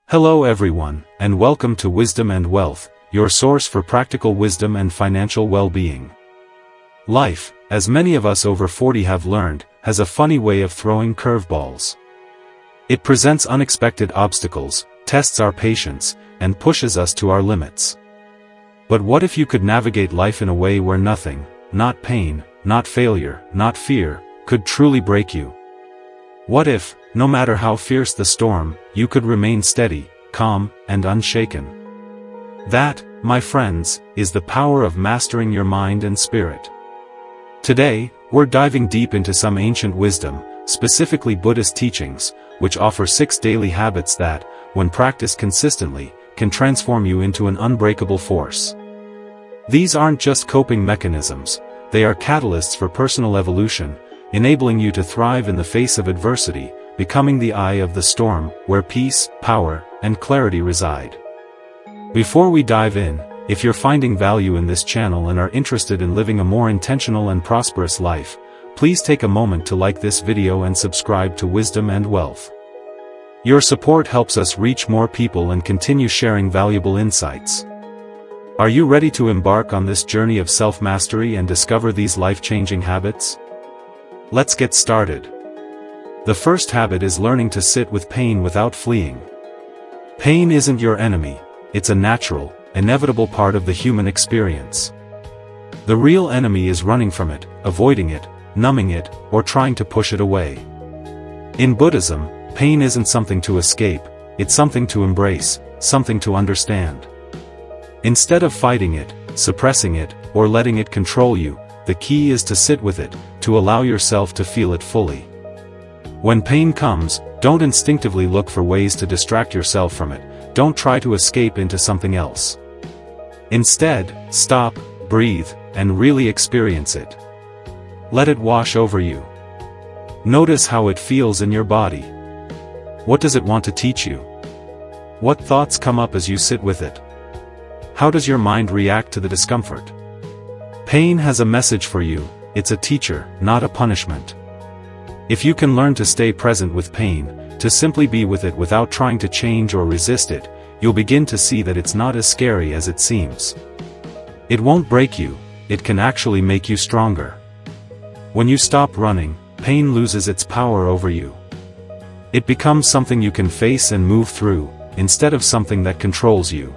Hello everyone, and welcome to Wisdom and Wealth, your source for practical wisdom and financial well-being. Life, as many of us over 40 have learned, has a funny way of throwing curveballs. It presents unexpected obstacles, tests our patience, and pushes us to our limits. But what if you could navigate life in a way where nothing, not pain, not failure, not fear, could truly break you? What if, no matter how fierce the storm, you could remain steady, calm, and unshaken? That, my friends, is the power of mastering your mind and spirit. Today, we're diving deep into some ancient wisdom, specifically Buddhist teachings, which offer 6 daily habits that, when practiced consistently, can transform you into an unbreakable force. These aren't just coping mechanisms, they are catalysts for personal evolution, enabling you to thrive in the face of adversity, becoming the eye of the storm, where peace, power, and clarity reside. Before we dive in, if you're finding value in this channel and are interested in living a more intentional and prosperous life, please take a moment to like this video and subscribe to Wisdom and Wealth. Your support helps us reach more people and continue sharing valuable insights. Are you ready to embark on this journey of self-mastery and discover these life-changing habits? Let's get started. The first habit is learning to sit with pain without fleeing. Pain isn't your enemy, it's a natural, inevitable part of the human experience. The real enemy is running from it, avoiding it, numbing it, or trying to push it away. In Buddhism, pain isn't something to escape, it's something to embrace, something to understand. Instead of fighting it, suppressing it, or letting it control you, the key is to sit with it, to allow yourself to feel it fully. When pain comes, don't instinctively look for ways to distract yourself from it, don't try to escape into something else. Instead, stop, breathe, and really experience it. Let it wash over you. Notice how it feels in your body. What does it want to teach you? What thoughts come up as you sit with it? How does your mind react to the discomfort? Pain has a message for you, it's a teacher, not a punishment. If you can learn to stay present with pain, to simply be with it without trying to change or resist it, you'll begin to see that it's not as scary as it seems. It won't break you, it can actually make you stronger. When you stop running, pain loses its power over you. It becomes something you can face and move through, instead of something that controls you.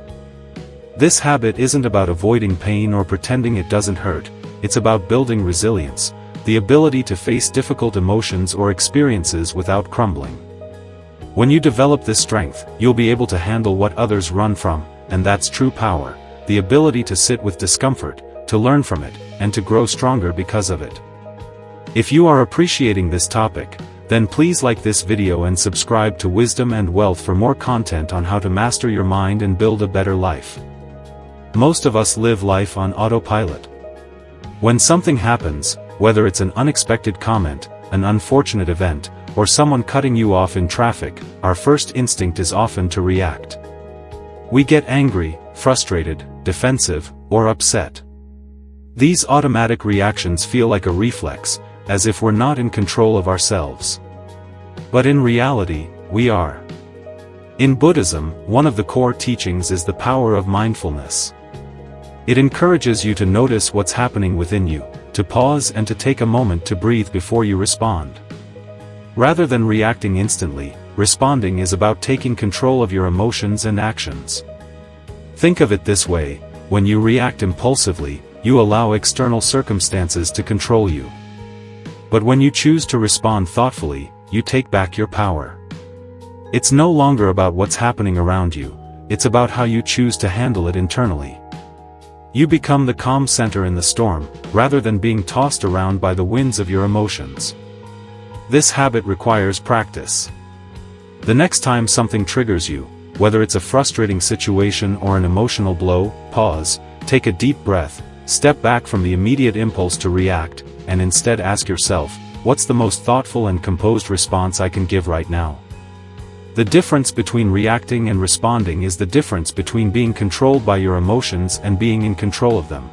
This habit isn't about avoiding pain or pretending it doesn't hurt, it's about building resilience, the ability to face difficult emotions or experiences without crumbling. When you develop this strength, you'll be able to handle what others run from, and that's true power, the ability to sit with discomfort, to learn from it, and to grow stronger because of it. If you are appreciating this topic, then please like this video and subscribe to Wisdom and Wealth for more content on how to master your mind and build a better life. Most of us live life on autopilot. When something happens, whether it's an unexpected comment, an unfortunate event, or someone cutting you off in traffic, our first instinct is often to react. We get angry, frustrated, defensive, or upset. These automatic reactions feel like a reflex, as if we're not in control of ourselves. But in reality, we are. In Buddhism, one of the core teachings is the power of mindfulness. It encourages you to notice what's happening within you, to pause and to take a moment to breathe before you respond. Rather than reacting instantly, responding is about taking control of your emotions and actions. Think of it this way, when you react impulsively, you allow external circumstances to control you. But when you choose to respond thoughtfully, you take back your power. It's no longer about what's happening around you, it's about how you choose to handle it internally. You become the calm center in the storm, rather than being tossed around by the winds of your emotions. This habit requires practice. The next time something triggers you, whether it's a frustrating situation or an emotional blow, pause, take a deep breath, step back from the immediate impulse to react, and instead ask yourself, what's the most thoughtful and composed response I can give right now? The difference between reacting and responding is the difference between being controlled by your emotions and being in control of them.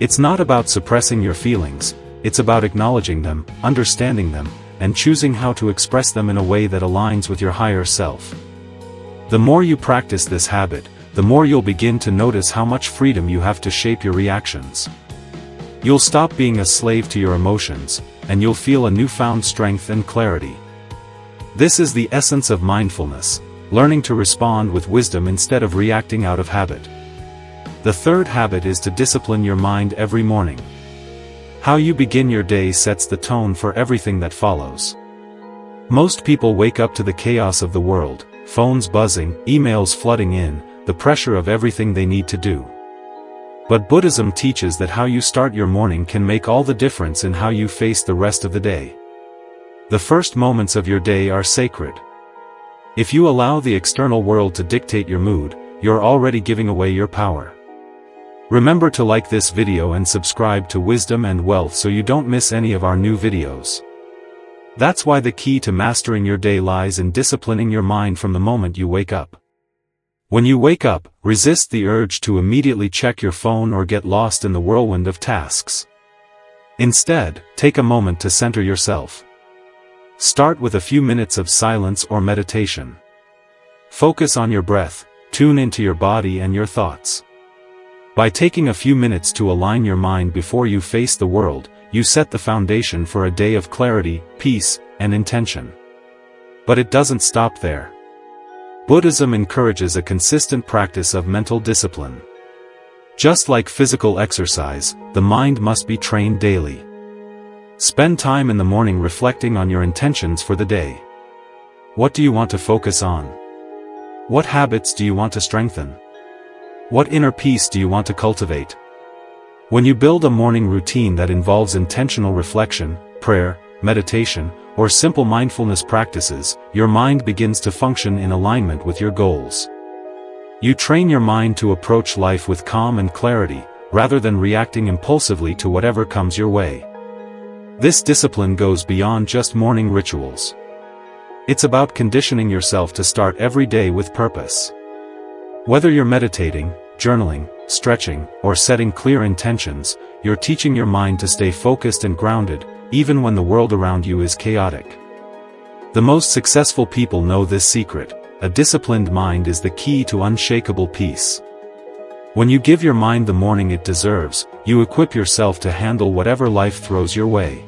It's not about suppressing your feelings, it's about acknowledging them, understanding them, and choosing how to express them in a way that aligns with your higher self. The more you practice this habit, the more you'll begin to notice how much freedom you have to shape your reactions. You'll stop being a slave to your emotions, and you'll feel a newfound strength and clarity. This is the essence of mindfulness, learning to respond with wisdom instead of reacting out of habit. The third habit is to discipline your mind every morning. How you begin your day sets the tone for everything that follows. Most people wake up to the chaos of the world, phones buzzing, emails flooding in, the pressure of everything they need to do. But Buddhism teaches that how you start your morning can make all the difference in how you face the rest of the day. The first moments of your day are sacred. If you allow the external world to dictate your mood, you're already giving away your power. Remember to like this video and subscribe to Wisdom and Wealth so you don't miss any of our new videos. That's why the key to mastering your day lies in disciplining your mind from the moment you wake up. When you wake up, resist the urge to immediately check your phone or get lost in the whirlwind of tasks. Instead, take a moment to center yourself. Start with a few minutes of silence or meditation. Focus on your breath, tune into your body and your thoughts. By taking a few minutes to align your mind before you face the world, you set the foundation for a day of clarity, peace, and intention. But it doesn't stop there. Buddhism encourages a consistent practice of mental discipline. Just like physical exercise, the mind must be trained daily. Spend time in the morning reflecting on your intentions for the day. What do you want to focus on? What habits do you want to strengthen? What inner peace do you want to cultivate? When you build a morning routine that involves intentional reflection, prayer, meditation, or simple mindfulness practices, your mind begins to function in alignment with your goals. You train your mind to approach life with calm and clarity, rather than reacting impulsively to whatever comes your way. This discipline goes beyond just morning rituals. It's about conditioning yourself to start every day with purpose. Whether you're meditating, journaling, stretching, or setting clear intentions, you're teaching your mind to stay focused and grounded, even when the world around you is chaotic. The most successful people know this secret: a disciplined mind is the key to unshakable peace. When you give your mind the morning it deserves, you equip yourself to handle whatever life throws your way.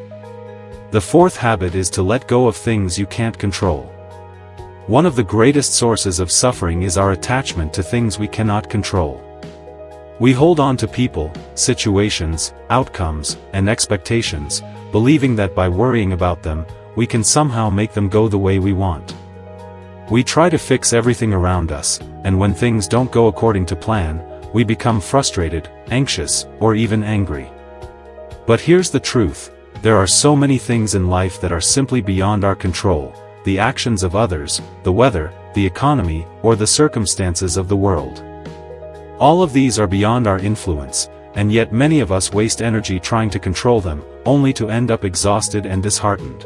The fourth habit is to let go of things you can't control. One of the greatest sources of suffering is our attachment to things we cannot control. We hold on to people, situations, outcomes, and expectations, believing that by worrying about them, we can somehow make them go the way we want. We try to fix everything around us, and when things don't go according to plan, we become frustrated, anxious, or even angry. But here's the truth: there are so many things in life that are simply beyond our control: the actions of others, the weather, the economy, or the circumstances of the world. All of these are beyond our influence, and yet many of us waste energy trying to control them, only to end up exhausted and disheartened.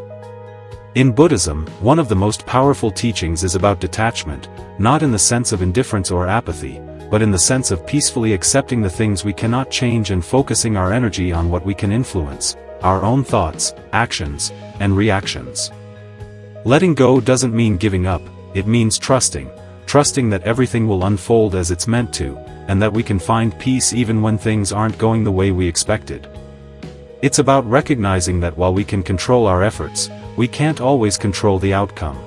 In Buddhism, one of the most powerful teachings is about detachment, not in the sense of indifference or apathy, but in the sense of peacefully accepting the things we cannot change and focusing our energy on what we can influence: our own thoughts, actions, and reactions. Letting go doesn't mean giving up, it means trusting that everything will unfold as it's meant to, and that we can find peace even when things aren't going the way we expected. It's about recognizing that while we can control our efforts, we can't always control the outcome.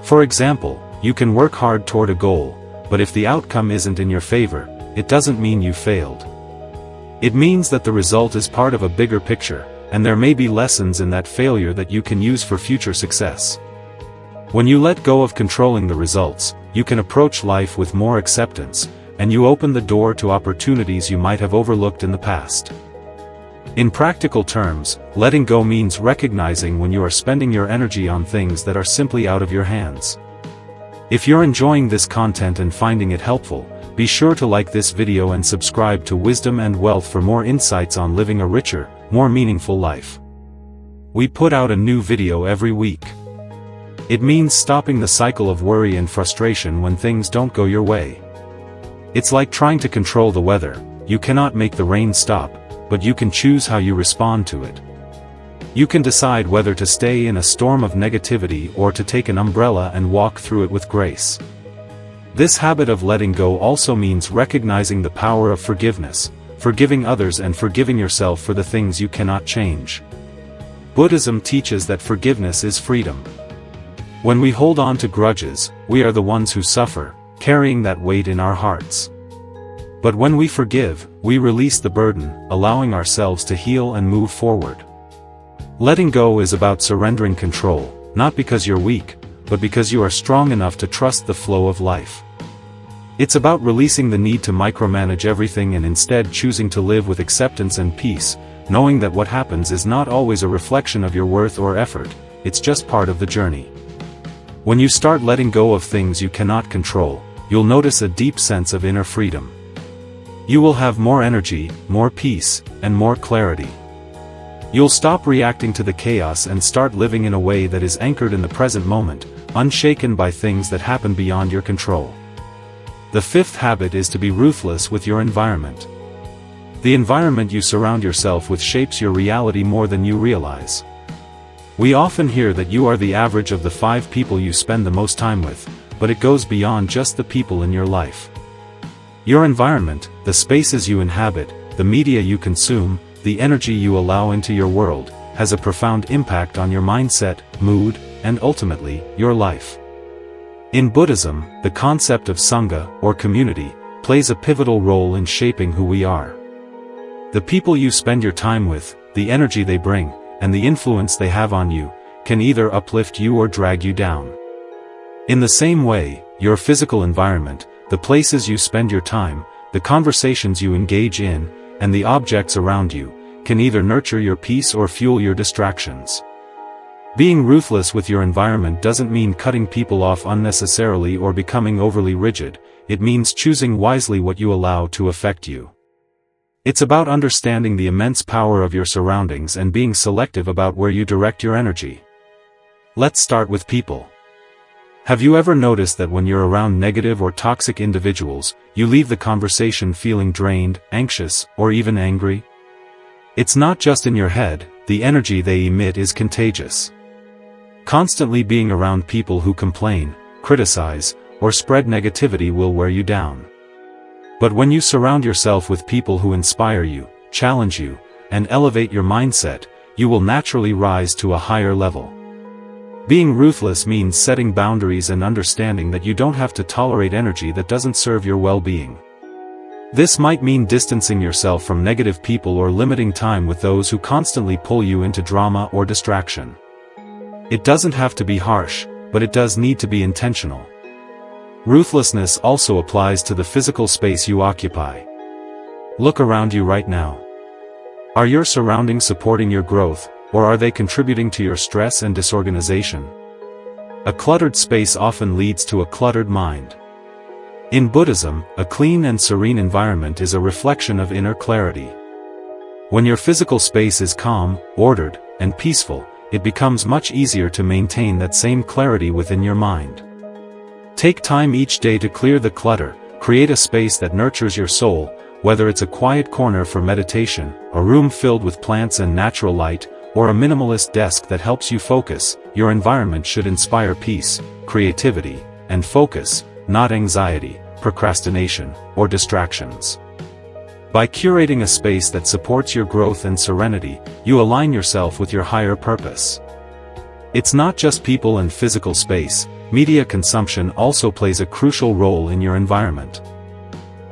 For example, you can work hard toward a goal, but if the outcome isn't in your favor, it doesn't mean you failed. It means that the result is part of a bigger picture, and there may be lessons in that failure that you can use for future success. When you let go of controlling the results, you can approach life with more acceptance, and you open the door to opportunities you might have overlooked in the past. In practical terms, letting go means recognizing when you are spending your energy on things that are simply out of your hands. If you're enjoying this content and finding it helpful, be sure to like this video and subscribe to Wisdom and Wealth for more insights on living a richer, more meaningful life. We put out a new video every week. It means stopping the cycle of worry and frustration when things don't go your way. It's like trying to control the weather: you cannot make the rain stop, but you can choose how you respond to it. You can decide whether to stay in a storm of negativity or to take an umbrella and walk through it with grace. This habit of letting go also means recognizing the power of forgiveness, forgiving others and forgiving yourself for the things you cannot change. Buddhism teaches that forgiveness is freedom. When we hold on to grudges, we are the ones who suffer, carrying that weight in our hearts. But when we forgive, we release the burden, allowing ourselves to heal and move forward. Letting go is about surrendering control, not because you're weak, but because you are strong enough to trust the flow of life. It's about releasing the need to micromanage everything and instead choosing to live with acceptance and peace, knowing that what happens is not always a reflection of your worth or effort, it's just part of the journey. When you start letting go of things you cannot control, you'll notice a deep sense of inner freedom. You will have more energy, more peace, and more clarity. You'll stop reacting to the chaos and start living in a way that is anchored in the present moment, unshaken by things that happen beyond your control. The fifth habit is to be ruthless with your environment. The environment you surround yourself with shapes your reality more than you realize. We often hear that you are the average of the 5 people you spend the most time with, but it goes beyond just the people in your life. Your environment, the spaces you inhabit, the media you consume, the energy you allow into your world, has a profound impact on your mindset, mood, and ultimately, your life. In Buddhism, the concept of Sangha, or community, plays a pivotal role in shaping who we are. The people you spend your time with, the energy they bring, and the influence they have on you, can either uplift you or drag you down. In the same way, your physical environment, the places you spend your time, the conversations you engage in, and the objects around you, can either nurture your peace or fuel your distractions. Being ruthless with your environment doesn't mean cutting people off unnecessarily or becoming overly rigid, it means choosing wisely what you allow to affect you. It's about understanding the immense power of your surroundings and being selective about where you direct your energy. Let's start with people. Have you ever noticed that when you're around negative or toxic individuals, you leave the conversation feeling drained, anxious, or even angry? It's not just in your head, the energy they emit is contagious. Constantly being around people who complain, criticize, or spread negativity will wear you down. But when you surround yourself with people who inspire you, challenge you, and elevate your mindset, you will naturally rise to a higher level. Being ruthless means setting boundaries and understanding that you don't have to tolerate energy that doesn't serve your well-being. This might mean distancing yourself from negative people or limiting time with those who constantly pull you into drama or distraction. It doesn't have to be harsh, but it does need to be intentional. Ruthlessness also applies to the physical space you occupy. Look around you right now. Are your surroundings supporting your growth, or are they contributing to your stress and disorganization? A cluttered space often leads to a cluttered mind. In Buddhism, a clean and serene environment is a reflection of inner clarity. When your physical space is calm, ordered, and peaceful, it becomes much easier to maintain that same clarity within your mind. Take time each day to clear the clutter, create a space that nurtures your soul, whether it's a quiet corner for meditation, a room filled with plants and natural light, or a minimalist desk that helps you focus. Your environment should inspire peace, creativity, and focus, not anxiety, procrastination, or distractions. By curating a space that supports your growth and serenity, you align yourself with your higher purpose. It's not just people and physical space, media consumption also plays a crucial role in your environment.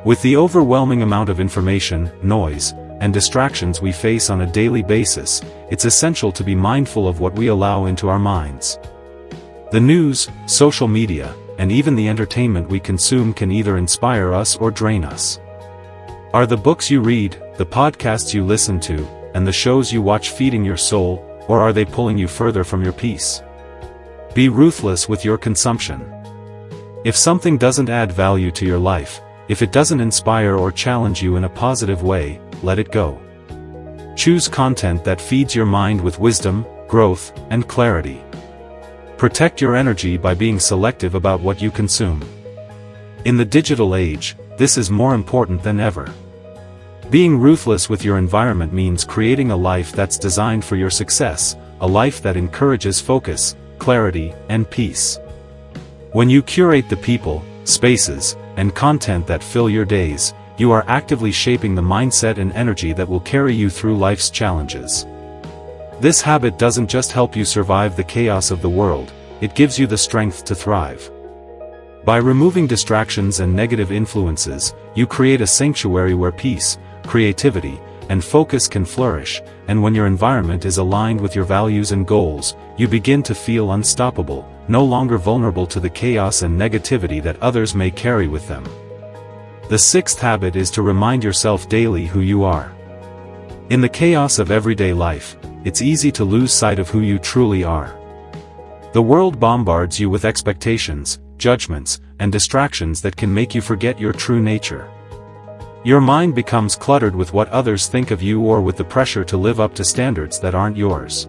With the overwhelming amount of information, noise, and distractions we face on a daily basis, it's essential to be mindful of what we allow into our minds. The news, social media, and even the entertainment we consume can either inspire us or drain us. Are the books you read, the podcasts you listen to, and the shows you watch feeding your soul, or are they pulling you further from your peace? Be ruthless with your consumption. If something doesn't add value to your life, if it doesn't inspire or challenge you in a positive way, let it go. Choose content that feeds your mind with wisdom, growth, and clarity. Protect your energy by being selective about what you consume. In the digital age, this is more important than ever. Being ruthless with your environment means creating a life that's designed for your success, a life that encourages focus, clarity, and peace. When you curate the people, spaces, and content that fill your days, you are actively shaping the mindset and energy that will carry you through life's challenges. This habit doesn't just help you survive the chaos of the world, it gives you the strength to thrive. By removing distractions and negative influences, you create a sanctuary where peace, creativity, and focus can flourish, and when your environment is aligned with your values and goals, you begin to feel unstoppable, no longer vulnerable to the chaos and negativity that others may carry with them. The sixth habit is to remind yourself daily who you are. In the chaos of everyday life, it's easy to lose sight of who you truly are. The world bombards you with expectations, judgments, and distractions that can make you forget your true nature. Your mind becomes cluttered with what others think of you or with the pressure to live up to standards that aren't yours.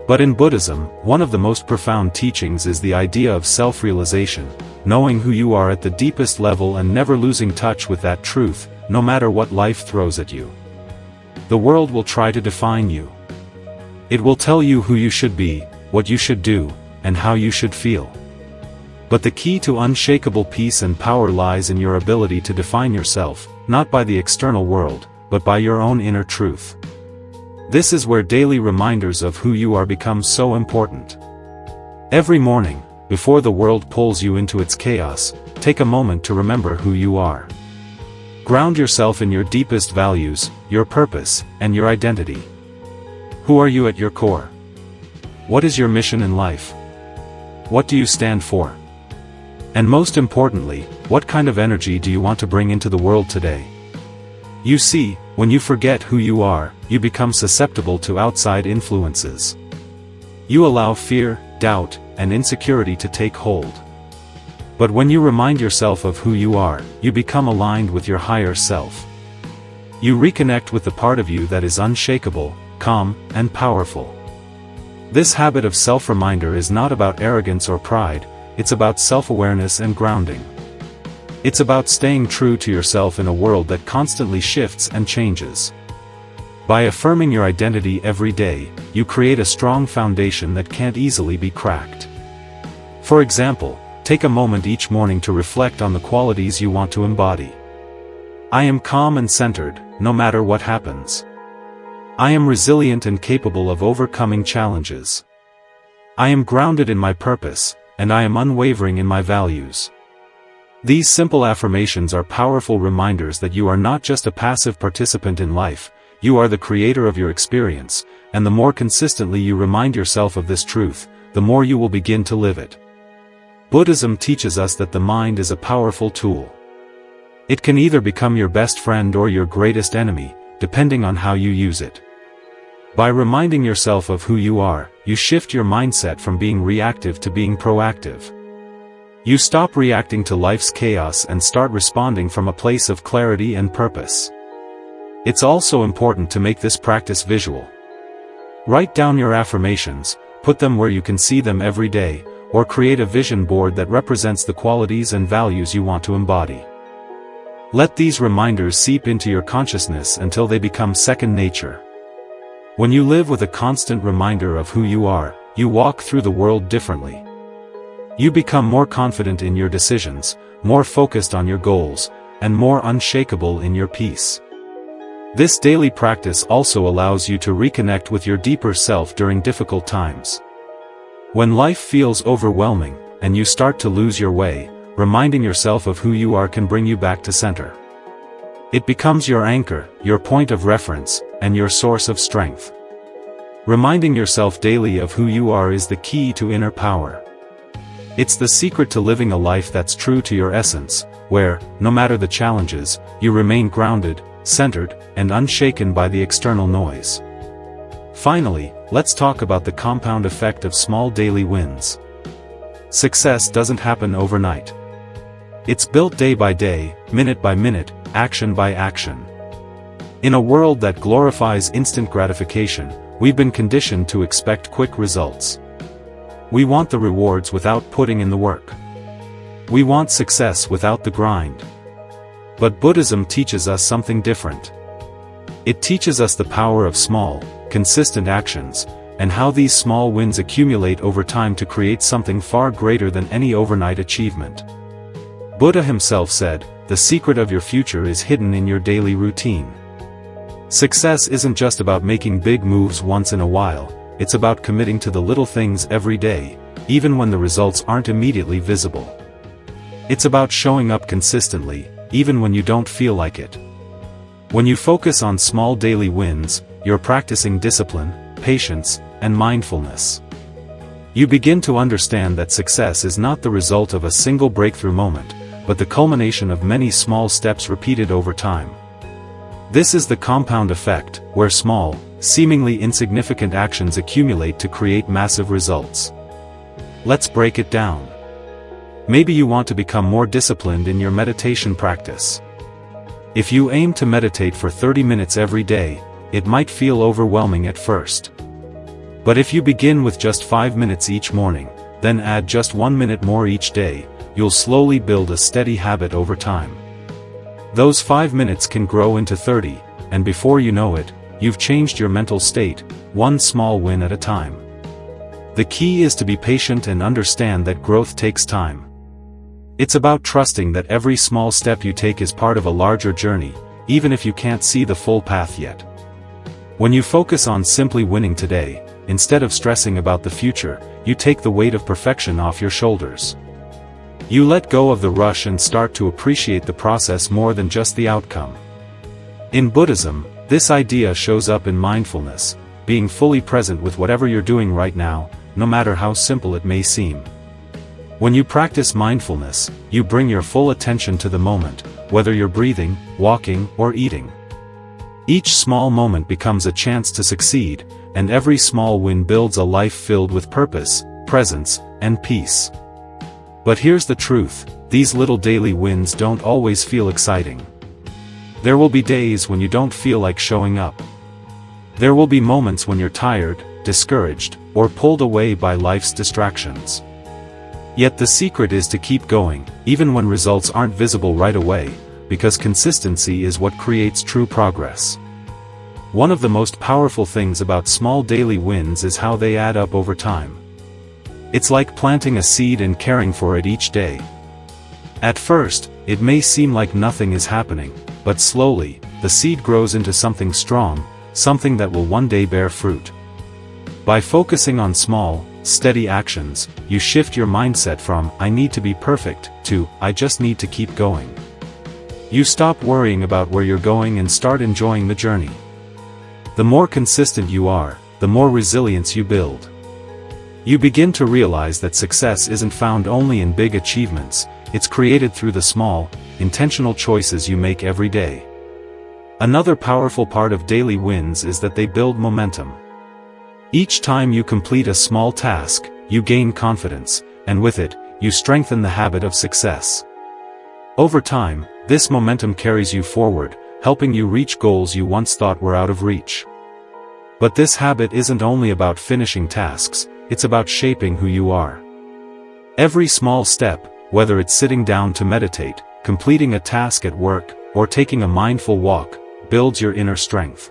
But in Buddhism, one of the most profound teachings is the idea of self-realization, knowing who you are at the deepest level and never losing touch with that truth, no matter what life throws at you. The world will try to define you. It will tell you who you should be, what you should do, and how you should feel. But the key to unshakable peace and power lies in your ability to define yourself, not by the external world, but by your own inner truth. This is where daily reminders of who you are become so important. Every morning, before the world pulls you into its chaos, take a moment to remember who you are. Ground yourself in your deepest values, your purpose, and your identity. Who are you at your core? What is your mission in life? What do you stand for? And most importantly, what kind of energy do you want to bring into the world today? You see, when you forget who you are, you become susceptible to outside influences. You allow fear, doubt, and insecurity to take hold. But when you remind yourself of who you are, you become aligned with your higher self. You reconnect with the part of you that is unshakable, calm, and powerful. This habit of self-reminder is not about arrogance or pride, it's about self-awareness and grounding. It's about staying true to yourself in a world that constantly shifts and changes. By affirming your identity every day, you create a strong foundation that can't easily be cracked. For example, take a moment each morning to reflect on the qualities you want to embody. I am calm and centered, no matter what happens. I am resilient and capable of overcoming challenges. I am grounded in my purpose, and I am unwavering in my values. These simple affirmations are powerful reminders that you are not just a passive participant in life, you are the creator of your experience, and the more consistently you remind yourself of this truth, the more you will begin to live it. Buddhism teaches us that the mind is a powerful tool. It can either become your best friend or your greatest enemy, depending on how you use it. By reminding yourself of who you are, you shift your mindset from being reactive to being proactive. You stop reacting to life's chaos and start responding from a place of clarity and purpose. It's also important to make this practice visual. Write down your affirmations, put them where you can see them every day, or create a vision board that represents the qualities and values you want to embody. Let these reminders seep into your consciousness until they become second nature. When you live with a constant reminder of who you are, you walk through the world differently. You become more confident in your decisions, more focused on your goals, and more unshakable in your peace. This daily practice also allows you to reconnect with your deeper self during difficult times. When life feels overwhelming, and you start to lose your way, reminding yourself of who you are can bring you back to center. It becomes your anchor, your point of reference, and your source of strength. Reminding yourself daily of who you are is the key to inner power. It's the secret to living a life that's true to your essence, where, no matter the challenges, you remain grounded, centered, and unshaken by the external noise. Finally, let's talk about the compound effect of small daily wins. Success doesn't happen overnight. It's built day by day, minute by minute, action by action. In a world that glorifies instant gratification, we've been conditioned to expect quick results. We want the rewards without putting in the work. We want success without the grind. But Buddhism teaches us something different. It teaches us the power of small, consistent actions, and how these small wins accumulate over time to create something far greater than any overnight achievement. Buddha himself said, "The secret of your future is hidden in your daily routine." Success isn't just about making big moves once in a while, it's about committing to the little things every day, even when the results aren't immediately visible. It's about showing up consistently, even when you don't feel like it. When you focus on small daily wins, you're practicing discipline, patience, and mindfulness. You begin to understand that success is not the result of a single breakthrough moment, but the culmination of many small steps repeated over time. This is the compound effect, where small, seemingly insignificant actions accumulate to create massive results. Let's break it down. Maybe you want to become more disciplined in your meditation practice. If you aim to meditate for 30 minutes every day, it might feel overwhelming at first. But if you begin with just 5 minutes each morning, then add just 1 minute more each day, you'll slowly build a steady habit over time. Those 5 minutes can grow into 30, and before you know it, you've changed your mental state, one small win at a time. The key is to be patient and understand that growth takes time. It's about trusting that every small step you take is part of a larger journey, even if you can't see the full path yet. When you focus on simply winning today, instead of stressing about the future, you take the weight of perfection off your shoulders. You let go of the rush and start to appreciate the process more than just the outcome. In Buddhism, this idea shows up in mindfulness, being fully present with whatever you're doing right now, no matter how simple it may seem. When you practice mindfulness, you bring your full attention to the moment, whether you're breathing, walking, or eating. Each small moment becomes a chance to succeed, and every small win builds a life filled with purpose, presence, and peace. But here's the truth, these little daily wins don't always feel exciting. There will be days when you don't feel like showing up. There will be moments when you're tired, discouraged, or pulled away by life's distractions. Yet the secret is to keep going, even when results aren't visible right away, because consistency is what creates true progress. One of the most powerful things about small daily wins is how they add up over time. It's like planting a seed and caring for it each day. At first, it may seem like nothing is happening, but slowly, the seed grows into something strong, something that will one day bear fruit. By focusing on small, steady actions, you shift your mindset from "I need to be perfect" to "I just need to keep going." You stop worrying about where you're going and start enjoying the journey. The more consistent you are, the more resilience you build. You begin to realize that success isn't found only in big achievements, it's created through the small, intentional choices you make every day. Another powerful part of daily wins is that they build momentum. Each time you complete a small task, you gain confidence, and with it, you strengthen the habit of success. Over time, this momentum carries you forward, helping you reach goals you once thought were out of reach. But this habit isn't only about finishing tasks, it's about shaping who you are. Every small step, whether it's sitting down to meditate, completing a task at work, or taking a mindful walk, builds your inner strength.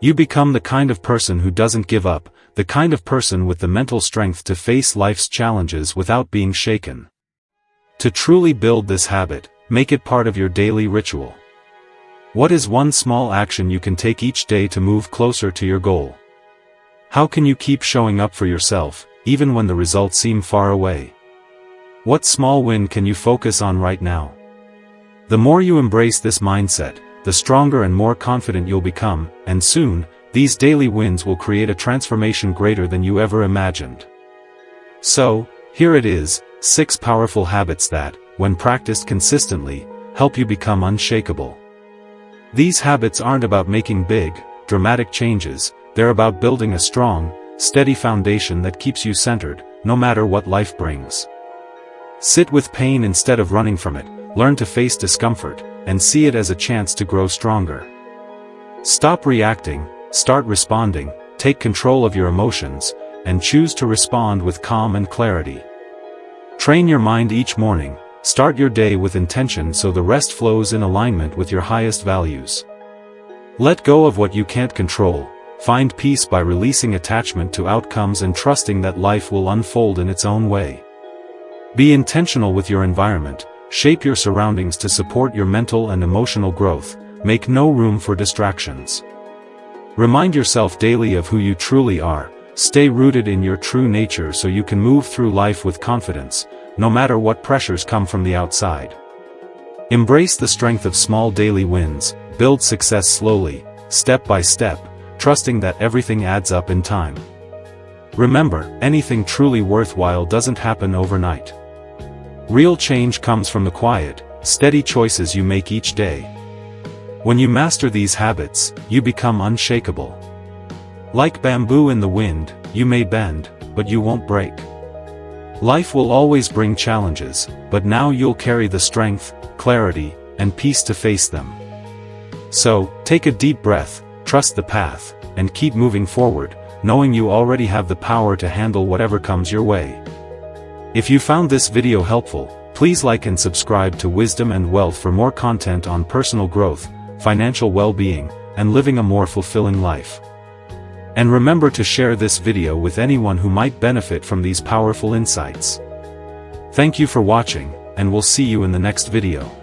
You become the kind of person who doesn't give up, the kind of person with the mental strength to face life's challenges without being shaken. To truly build this habit, make it part of your daily ritual. What is one small action you can take each day to move closer to your goal? How can you keep showing up for yourself, even when the results seem far away? What small win can you focus on right now? The more you embrace this mindset, the stronger and more confident you'll become, and soon, these daily wins will create a transformation greater than you ever imagined. So, here it is, 6 powerful habits that, when practiced consistently, help you become unshakable. These habits aren't about making big, dramatic changes, they're about building a strong, steady foundation that keeps you centered, no matter what life brings. Sit with pain instead of running from it, learn to face discomfort, and see it as a chance to grow stronger. Stop reacting, start responding, take control of your emotions, and choose to respond with calm and clarity. Train your mind each morning, start your day with intention so the rest flows in alignment with your highest values. Let go of what you can't control, find peace by releasing attachment to outcomes and trusting that life will unfold in its own way. Be intentional with your environment, shape your surroundings to support your mental and emotional growth, make no room for distractions. Remind yourself daily of who you truly are, stay rooted in your true nature so you can move through life with confidence, no matter what pressures come from the outside. Embrace the strength of small daily wins, build success slowly, step by step, trusting that everything adds up in time. Remember, anything truly worthwhile doesn't happen overnight. Real change comes from the quiet, steady choices you make each day. When you master these habits, you become unshakable. Like bamboo in the wind, you may bend, but you won't break. Life will always bring challenges, but now you'll carry the strength, clarity, and peace to face them. So, take a deep breath, trust the path, and keep moving forward, knowing you already have the power to handle whatever comes your way. If you found this video helpful, please like and subscribe to Wisdom and Wealth for more content on personal growth, financial well-being, and living a more fulfilling life. And remember to share this video with anyone who might benefit from these powerful insights. Thank you for watching, and we'll see you in the next video.